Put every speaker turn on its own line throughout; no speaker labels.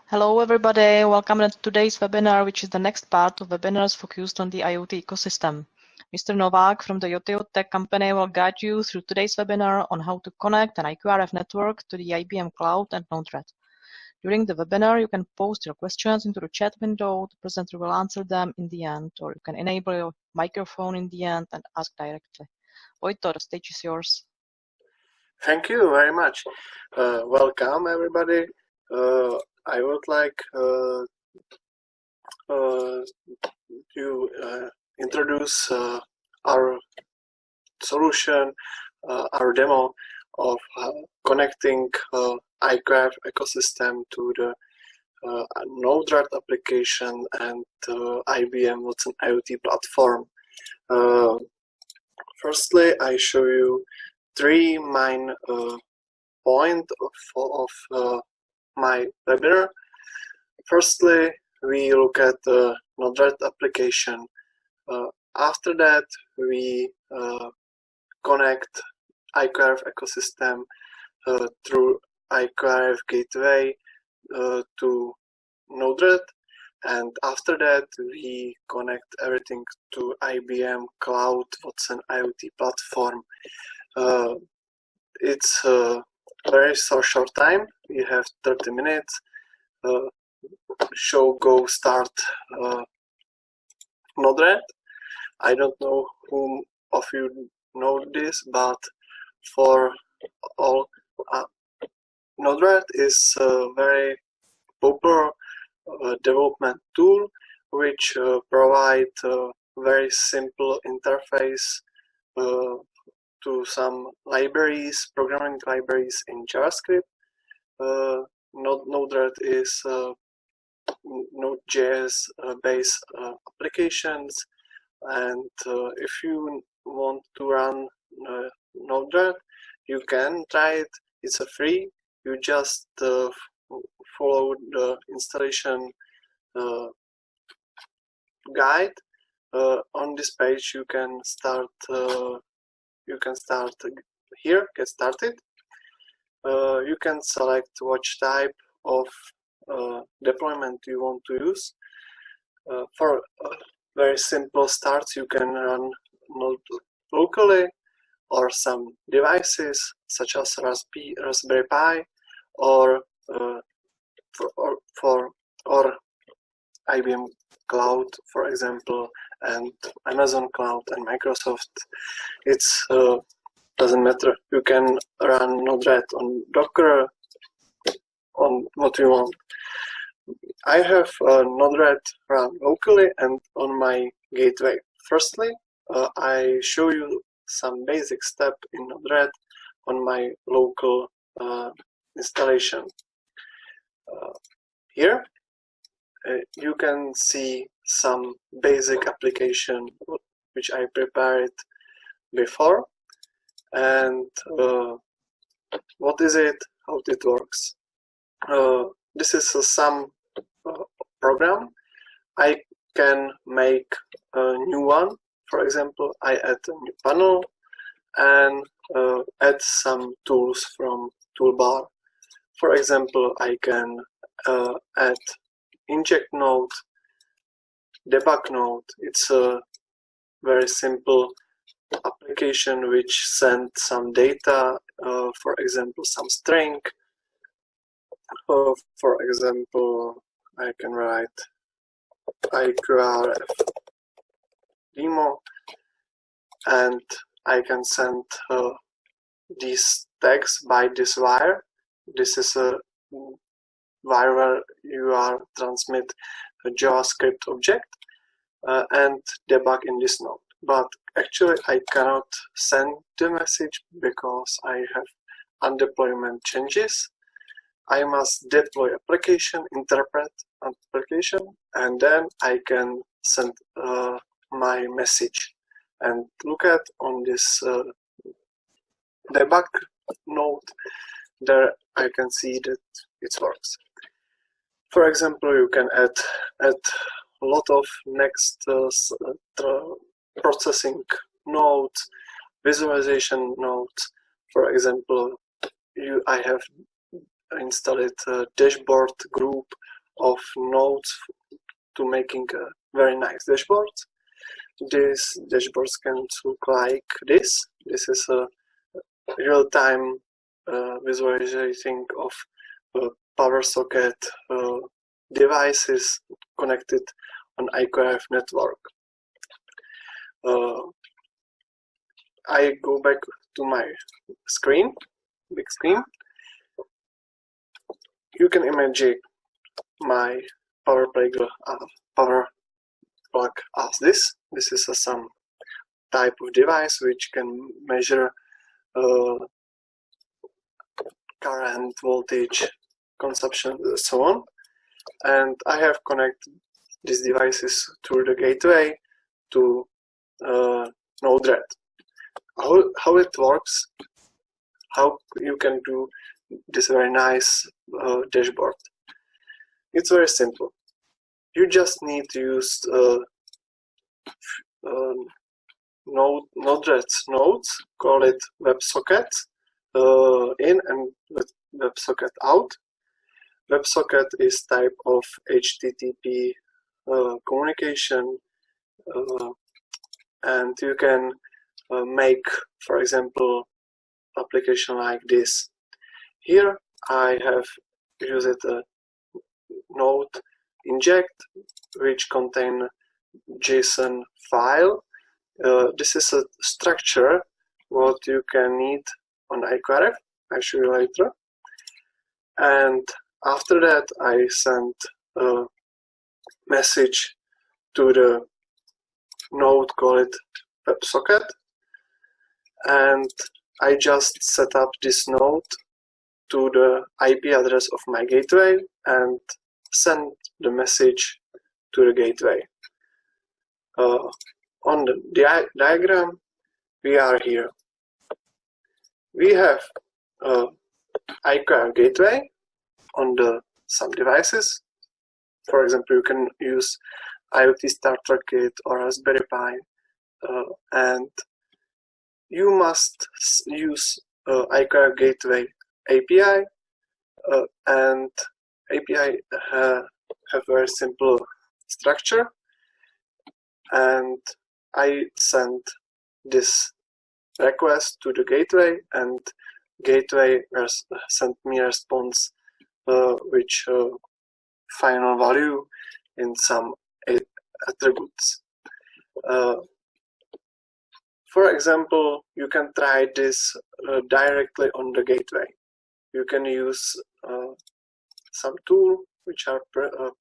Hello everybody, welcome to today's webinar, which is the next part of webinars focused on the IoT ecosystem. Mr. Novak from the Iot Tech company will guide you through today's webinar on how to connect an IQRF network to the IBM Cloud and NodeRED. During the webinar, you can post your questions into the chat window. The presenter will answer them in the end, or you can enable your microphone in the end and ask directly. Vojto, the stage is yours.
Thank you very much. Welcome everybody. I would like to introduce our solution, our demo of connecting IQRF ecosystem to the NodeRED application and IBM Watson Iot platform. Firstly, I show you three main points of my webinar. Firstly, we look at the NodeRED application. After that, we connect IQRF ecosystem through IQRF gateway to NodeRED, and after that, we connect everything to IBM Cloud Watson Iot platform. It's a very short time. We have 30 minutes. Show, go, start NodeRED. I don't know whom of you know this, but for all, NodeRED is a very popular development tool which provide a very simple interface to some libraries, programming libraries in JavaScript. NodeRED is Node.js based applications, and if you want to run NodeRED, you can try it. It's a free. You just follow the installation guide. On this page, you can start. Here, get started. You can select which type of deployment you want to use. For very simple starts, you can run Node locally or some devices such as Raspberry Pi or IBM Cloud, for example, and Amazon Cloud and Microsoft. It's doesn't matter. You can run NodeRED on Docker, on what you want. I have NodeRED run locally and on my gateway. Firstly, I show you some basic step in NodeRED on my local installation. Here, you can see some basic application which I prepared before, and what is it, how it works. This is some program. I can make a new one. For example, I add a new panel and add some tools from toolbar. For example, I can add inject node, debug node. It's a very simple application which sends some data, for example, some string. For example, I can write IQRF demo, and I can send these tags by this wire. This is a wire where you are transmit a JavaScript object and debug in this node. But actually, I cannot send the message because I have undeployment changes. I must deploy application, interpret application, and then I can send my message. And look at on this debug node, there I can see that it works. For example, you can add a lot of next processing nodes, visualization nodes. For example, I have installed a dashboard group of nodes to making a very nice dashboard. These dashboards can look like this. This is a real-time visualizing of power socket devices connected on IQRF network. I go back to my screen, big screen. You can imagine my power plug as this. This is some type of device which can measure current, voltage, consumption, and so on. And I have connected these devices through the gateway to NodeRED. How it works, how you can do this very nice dashboard. It's very simple. You just need to use NodeRED's nodes, call it WebSocket in and WebSocket out. WebSocket is type of HTTP communication, and you can make, for example, application like this. Here I have used a node inject which contain JSON file. This is a structure what you can need on IQRF. I'll show you later. And after that I sent a message to the node, call it WebSocket, and I just set up this node to the IP address of my gateway and send the message to the gateway. On the diagram, we are here. We have IQRF gateway on some devices. For example, you can use IoT Starter Kit or Raspberry Pi, and you must use IQRF gateway API, and API have very simple structure, and I sent this request to the gateway, and gateway sent me a response which final value in some attributes. For example, you can try this directly on the gateway. You can use some tool which are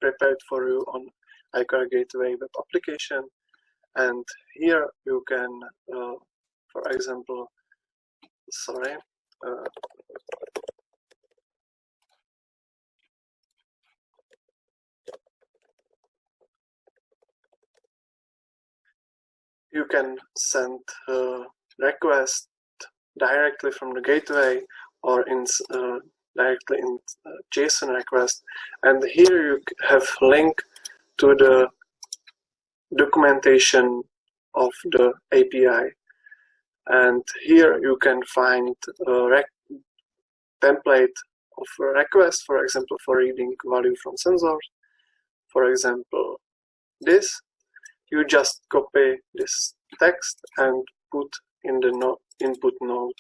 prepared for you on IQRF Gateway web application, and here you can, for example, you can send request directly from the gateway or in directly in JSON request, and here you have link to the documentation of the API, and here you can find a template of a request, for example, for reading value from sensors. For example, this, you just copy this text and put in the input node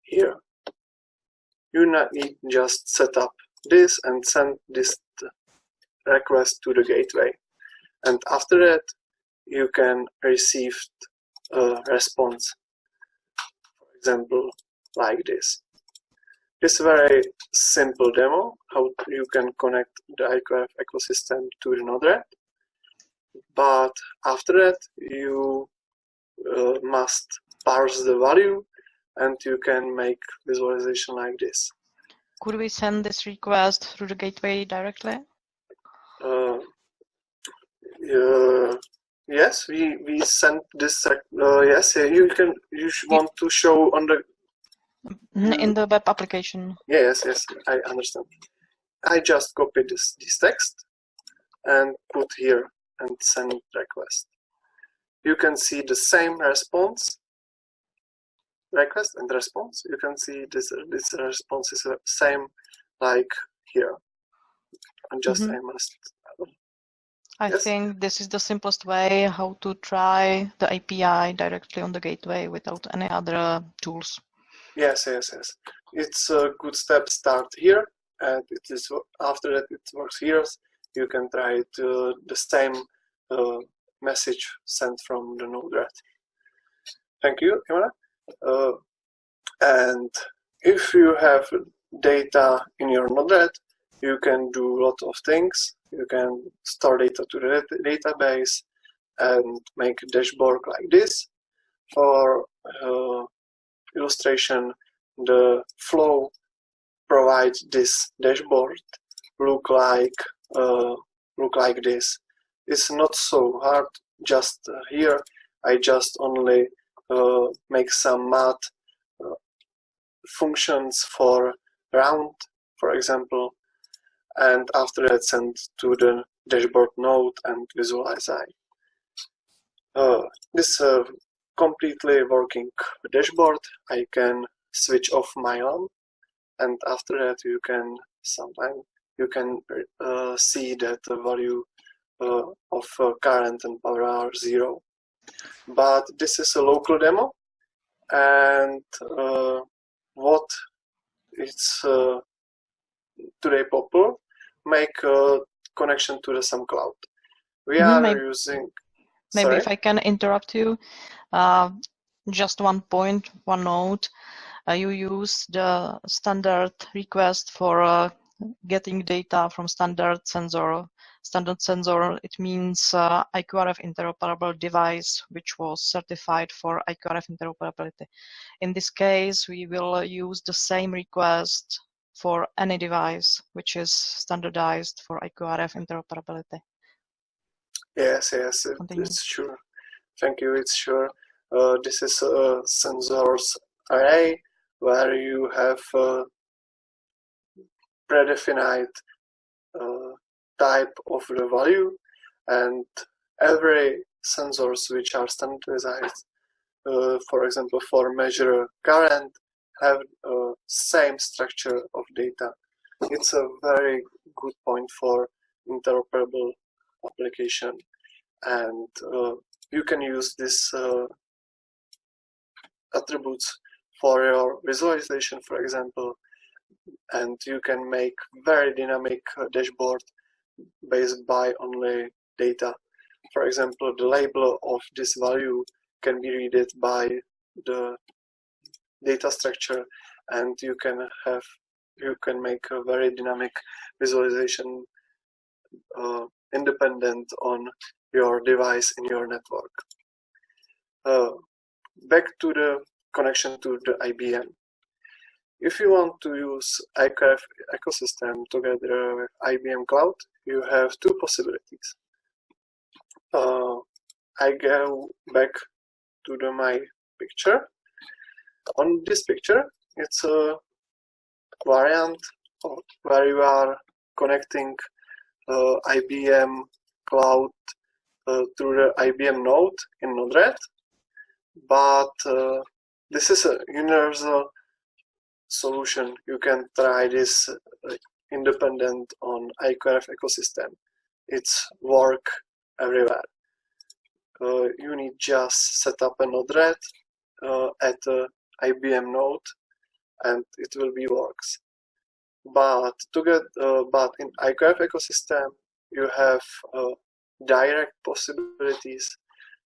here. You need just set up this and send this request to the gateway, and after that you can receive a response, for example, like this. This is a very simple demo how you can connect the IQRF ecosystem to the NodeRED, but after that you must parse the value and you can make visualization like this.
Could we send this request through the gateway directly?
Yes, we sent this. Yes, you want to show on the
in the web application.
Yes, I understand. I just copied this text and put here and send request. You can see the same response, request and response. You can see this response is the same like here. just I must.
I
Yes?
think this is the simplest way how to try the API directly on the gateway without any other tools.
Yes. It's a good step. Start here, and it is after that it works here. You can try it, the same message sent from the NodeRED. Thank you, Imre. And if you have data in your NodeRED, you can do a lot of things. You can store data to the database and make a dashboard like this. For illustration, the flow provides this dashboard look like this. It's not so hard. Just here, I just only make some math functions for round, for example, and after that send to the dashboard node and visualize it. This completely working dashboard. I can switch off my lamp, and after that you can see that the value of current and power are 0. But this is a local demo, and what it's today popular, make a connection to the some cloud. We are using.
Maybe if I can interrupt you, just one point, one note. You use the standard request for getting data from standard sensor. Standard sensor, it means IQRF interoperable device, which was certified for IQRF interoperability. In this case, we will use the same request for any device which is standardized for IQRF interoperability.
Yes, it's sure. Thank you, it's sure. This is a sensors array where you have predefined type of the value, and every sensors which are standardized, for example, for measure current, have same structure of data. It's a very good point for interoperable application, and you can use this attributes for your visualization, for example, and you can make very dynamic dashboard based by only data. For example, the label of this value can be read by the data structure, and you can make a very dynamic visualization independent on your device in your network. Back to the connection to the IBM. If you want to use IQRF ecosystem together with IBM Cloud, you have two possibilities. I go back to my picture. On this picture, it's a variant where you are connecting IBM Cloud through the IBM node in NodeRED, but this is a universal solution. You can try this independent on IQRF ecosystem. It's work everywhere. You need just set up a NodeRED at a IBM node, and it will be works. But but in IQRF ecosystem, you have direct possibilities.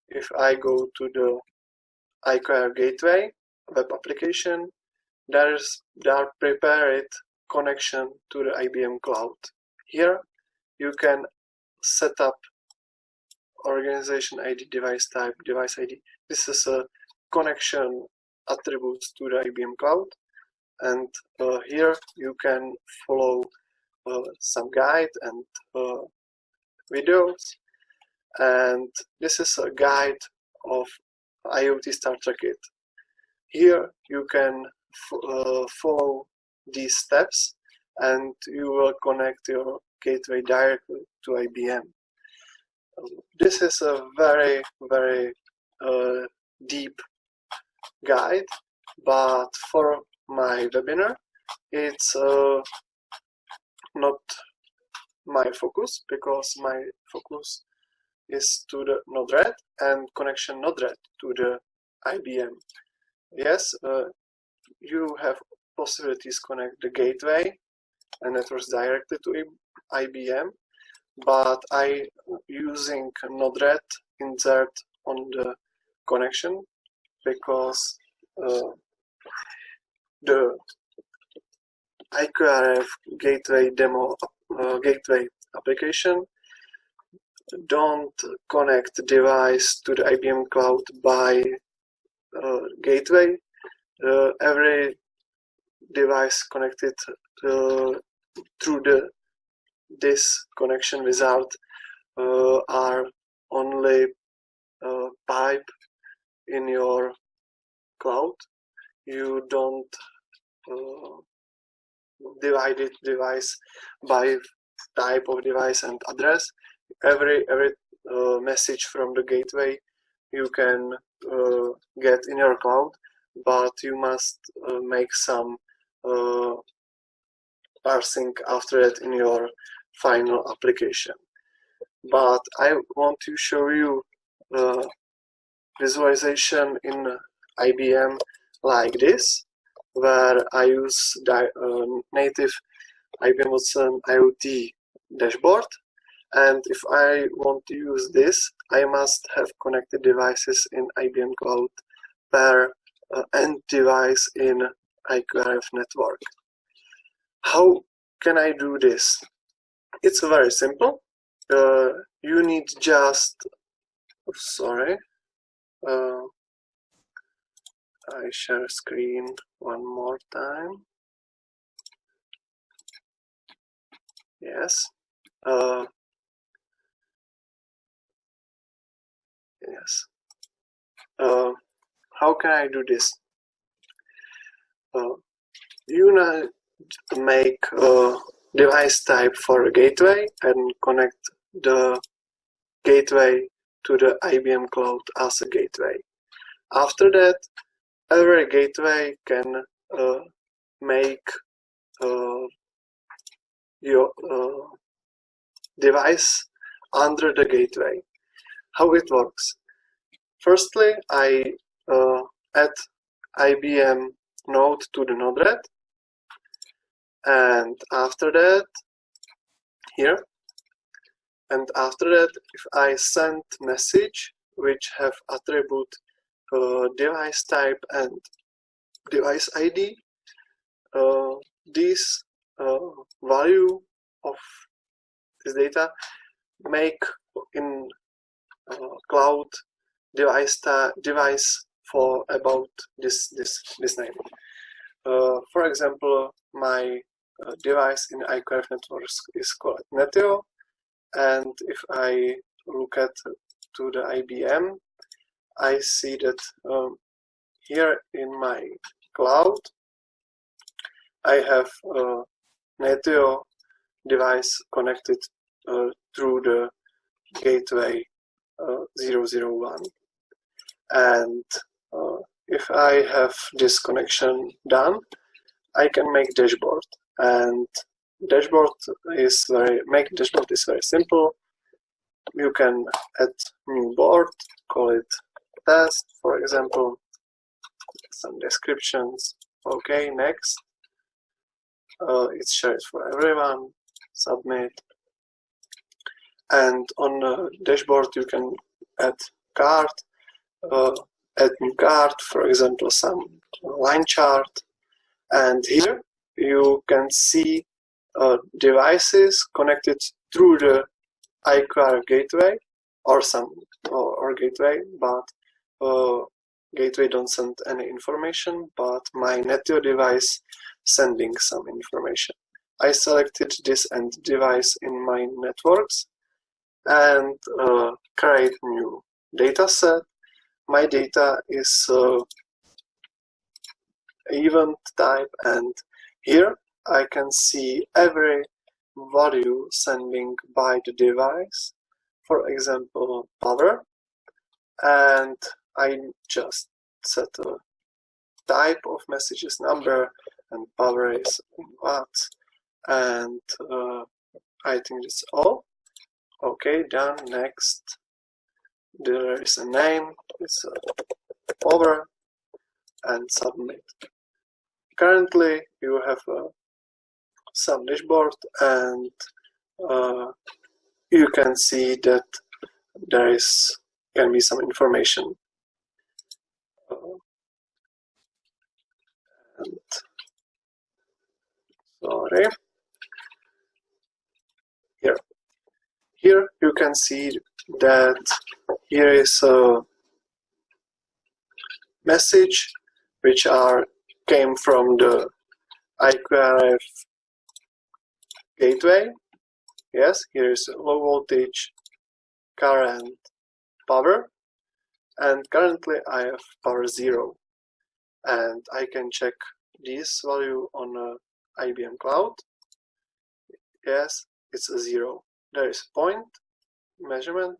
If I go to the IQRF gateway web application, there are prepared connection to the IBM Cloud. Here you can set up organization ID, device type, device ID. This is a connection attributes to the IBM Cloud, and here you can follow some guide and videos, and this is a guide of IoT Starter Kit. Here you can follow these steps, and you will connect your gateway directly to IBM. This is a very, very deep guide, but for my webinar, it's not my focus, because my focus is to the NodeRED and connection NodeRED to the IBM. Yes, you have possibilities connect the gateway and networks directly to IBM, but I using NodeRED insert on the connection because the IQRF gateway demo gateway application don't connect device to the IBM Cloud by gateway. Every device connected through this connection wizard are only pipe in your cloud. You don't divide it device by type of device and address. Every message from the gateway you can get in your cloud, but you must make some parsing after it in your final application. But I want to show you visualization in IBM like this, where I use native Ibm Watson Iot dashboard, and if I want to use this, I must have connected devices in IBM Cloud per end device in IQRF network. How can I do this? It's very simple. You need just, I share screen one more time. Yes. Yes. How can I do this? You need to make a device type for a gateway and connect the gateway to the IBM Cloud as a gateway. After that, every gateway can make your device under the gateway. How it works? Firstly, I add IBM node to the NodeRED, and after that, here, and after that, if I send message which have attribute device type and device ID, this value of this data make in cloud device for about this name. For example, my device in IQRF networks is called Neteo, and if I look at to the IBM, I see that here in my cloud I have a Neteo device connected through the gateway 001, and if I have this connection done, I can make dashboard, and dashboard is very simple. You can add new board, call it test, for example, some descriptions. Okay, next. It's shared for everyone. Submit. And on the dashboard you can add card, add new card, for example, some line chart. And here you can see devices connected through the IQRF gateway or gateway, but gateway don't send any information, but my Neteo device sending some information. I selected this end device in my networks and create new data set. My data is event type, and here I can see every value sending by the device, for example power, and I just set a type of messages number, and power is in watts, and I think that's all. Okay, done. Next, there is a name. It's over and submit. Currently, you have some dashboard, and you can see that there can be some information. And sorry, here you can see that here is a message which came from the IQRF gateway. Yes, here is low voltage, current, power, and currently I have power 0, and I can check this value on Ibm Cloud. Yes, it's a 0. There is a point measurement,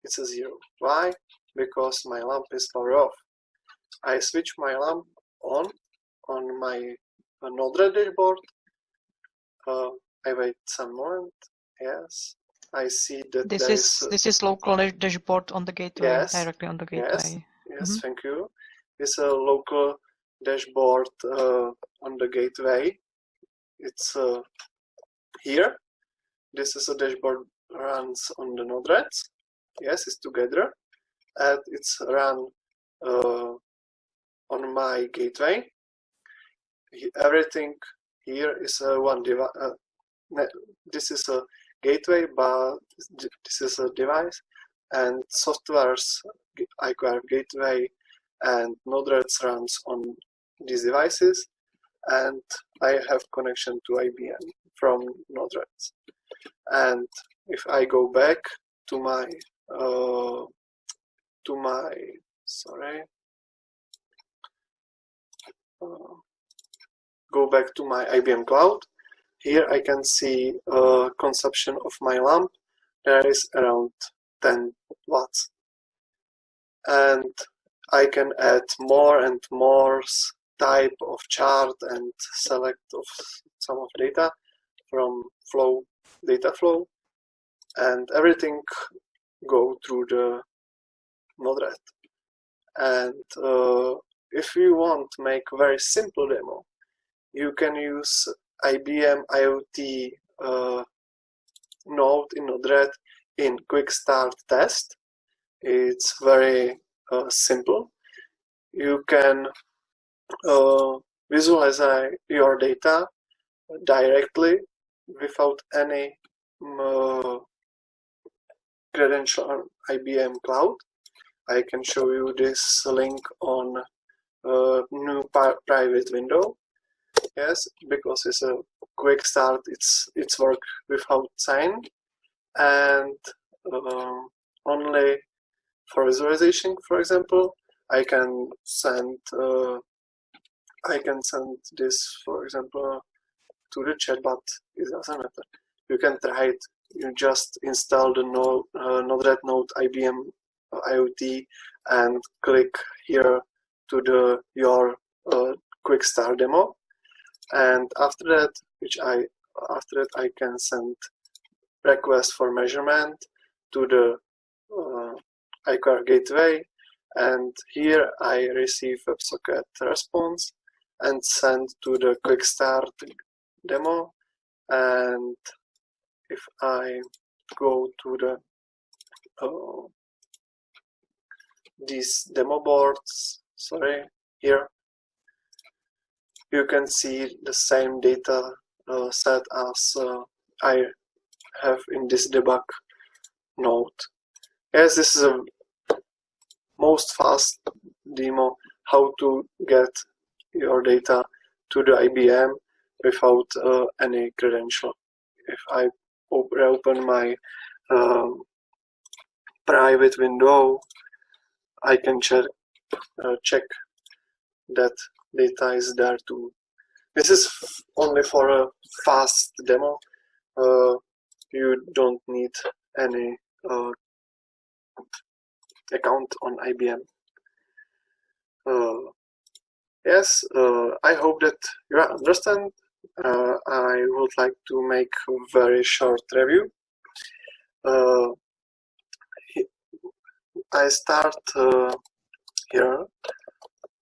it's a 0. Why? Because my lamp is power off. I switch my lamp on my NodeRED dashboard. I wait some moment. Yes, I see that
this is local dashboard on the gateway. Yes, directly on the gateway.
Yes, thank you. It's a local dashboard on the gateway. It's here. This is a dashboard runs on the NodeREDs. Yes, it's together, and it's run on my gateway. Everything here is one device. This is a gateway, but this is a device, and software's IQRF gateway and NodeREDs runs on these devices, and I have connection to IBM from NodeREDs. And if I go back to my go back to my IBM Cloud. Here I can see consumption of my lamp. There is around 10 watts. And I can add more and more type of chart and select of some of data from data flow, and everything go through the NodeRED. And if you want to make very simple demo, you can use Ibm IoT node in NodeRED in quick start test. It's very simple. You can visualize your data directly without any credential on IBM Cloud. I can show you this link on new private window. Yes, because it's a quick start. It's work without sign, and only for visualization. For example, I can send this, for example, to the chat, but it doesn't matter. You can try it. You just install the NodeRED node IBM IoT and click here to your quick start demo. And after that, I can send request for measurement to the IQRF gateway, and here I receive WebSocket response and send to the quick start demo. And if I go to the these demo boards, here you can see the same data set as I have in this debug node. Yes, this is a most fast demo how to get your data to the IBM without any credential. If I open my private window, I can check that data is there too. This is only for a fast demo. You don't need any account on IBM. Yes, I hope that you understand, I would like to make a very short review. I start here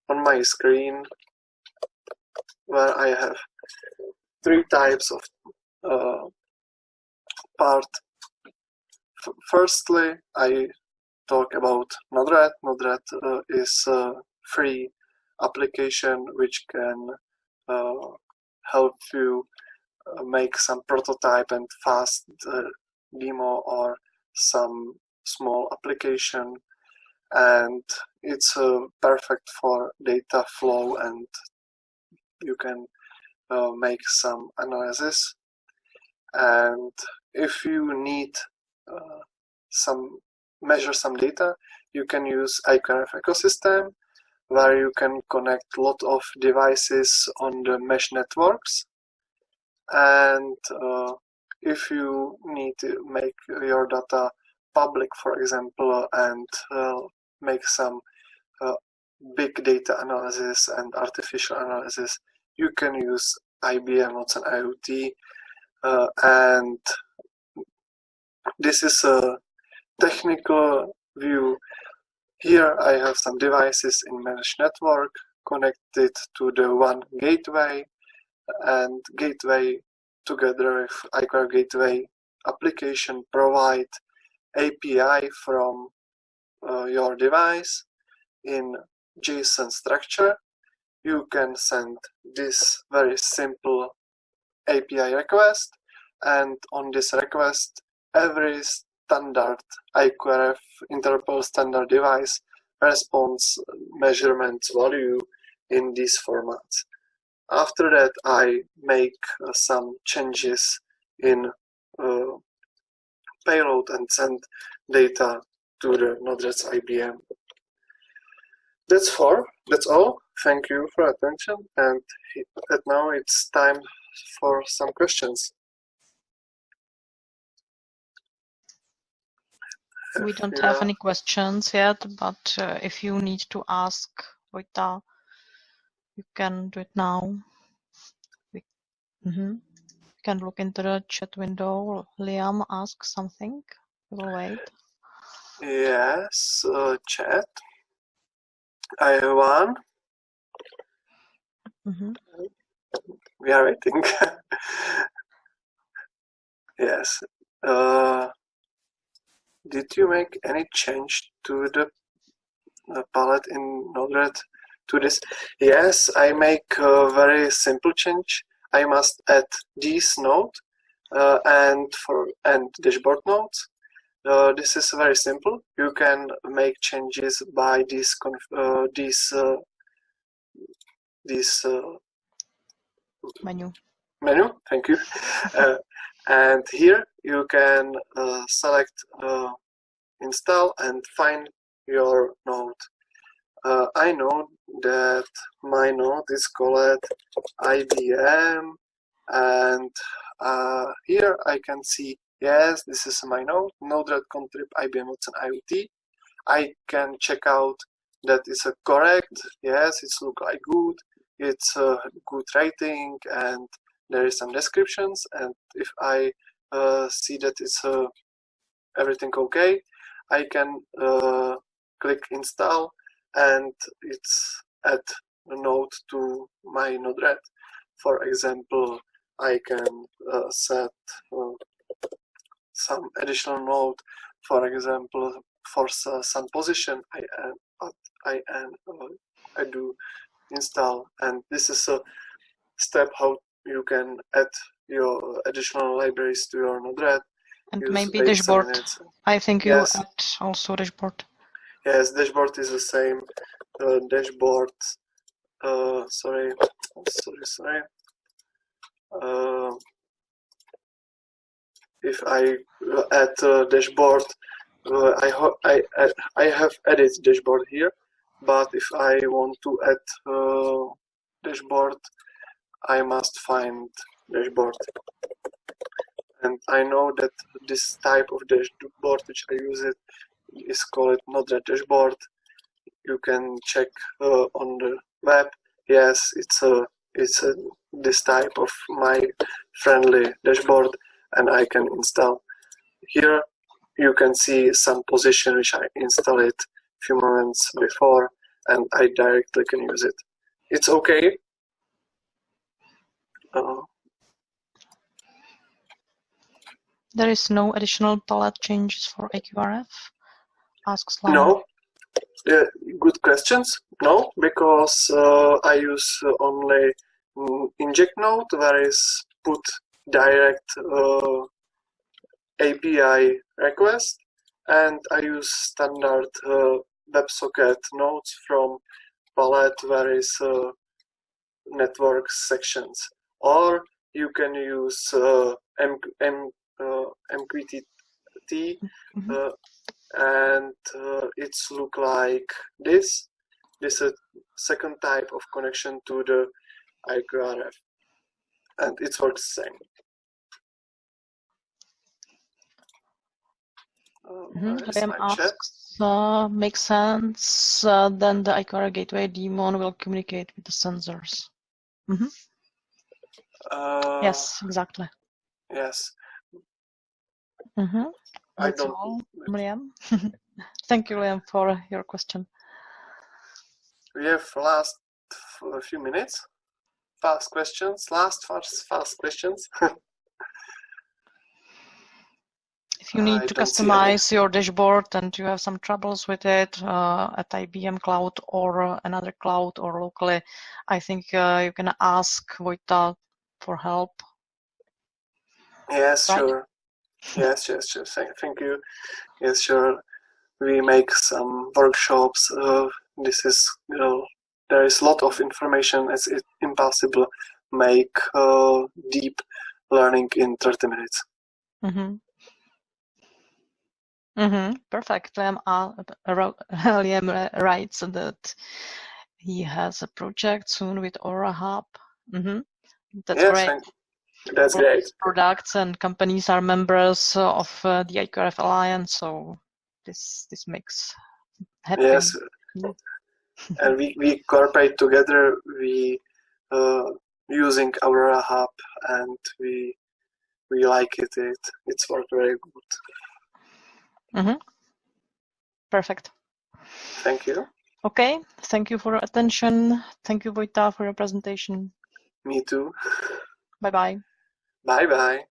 on my screen where I have three types of part. Firstly, I talk about NodeRED. NodeRED is a free application which can help you make some prototype and fast demo or some small application, and it's perfect for data flow, and you can make some analysis. And if you need measure some data, you can use IQRF ecosystem, where you can connect a lot of devices on the mesh networks. And if you need to make your data public, for example, and make some big data analysis and artificial analysis, you can use Ibm Watson Iot. And this is a technical view. Here I have some devices in mesh network connected to the one gateway, and gateway together with IQRF gateway application provide API from your device in JSON structure. You can send this very simple API request, and on this request every standard IQRF interoperable standard device responds measurements value in these formats. After that, I make some changes in payload and send data to the NodeRED's IBM. That's all. Thank you for attention, and now it's time for some questions.
We don't have any questions yet, but if you need to ask Vojta, you can do it now. We can look into the chat window. Liam asks something. We'll wait.
Yes, chat. I have one. We are waiting. Yes. Did you make any change to the palette in NodeRED to this? Yes, I make a very simple change. I must add this node and dashboard nodes. This is very simple. You can make changes by this
menu.
Thank you. And here you can select install and find your node. I know that my node is called IBM, and here I can see, yes, this is my node, NodeRED contrib Ibm Watson Iot. I can check out that it's correct. Yes, it's look like good. It's a good rating, and there is some descriptions. And if I see that it's everything okay, I can click install, and it's add a node to my NodeRED. For example, I can set some additional node, for example, for some position. I do install, and this is a step how you can add your additional libraries to your NodeRED.
And maybe dashboard. I think you add also dashboard.
Yes, dashboard is the same. Dashboard. Sorry. If I add dashboard, I have added dashboard here, but if I want to add dashboard, I must find dashboard. And I know that this type of dashboard which I use it is called NodeRED dashboard. You can check on the web. Yes, it's a this type of my friendly dashboard, and I can install. Here you can see some position which I installed a few moments before, and I directly can use it. It's okay.
There is no additional palette changes for IQRF? Asks Lam.
No. Good questions. No, because I use only inject node, where is put direct API request, and I use standard WebSocket nodes from palette, where is network sections. Or you can use MQTT, and it's look like this. This is second type of connection to the IQRF, and it works the same.
Liam asks, makes sense, then the IQRF gateway daemon will communicate with the sensors. Yes, exactly.
Yes.
That's all, Liam. Thank you, Liam, for your question.
We have last a few minutes. Fast questions. Fast questions.
If you need to customize your dashboard and you have some troubles with it at IBM Cloud or another cloud or locally, I think you can ask Vojta for help.
Yes, right? Sure. Yes. Thank you. Yes, sure. We make some workshops. This is, there is a lot of information. It's impossible make deep learning in 30 minutes.
Perfect. Liam writes that he has a project soon with Aura Hub. That's great.
That's great.
Products and companies are members of the IQRF Alliance, so this makes happy.
Yes, and we cooperate together. We using Aurora Hub, and we like it. It's worked very good.
Perfect.
Thank you.
Okay, thank you for your attention. Thank you, Vojta, for your presentation.
Me too.
Bye-bye.
Bye-bye.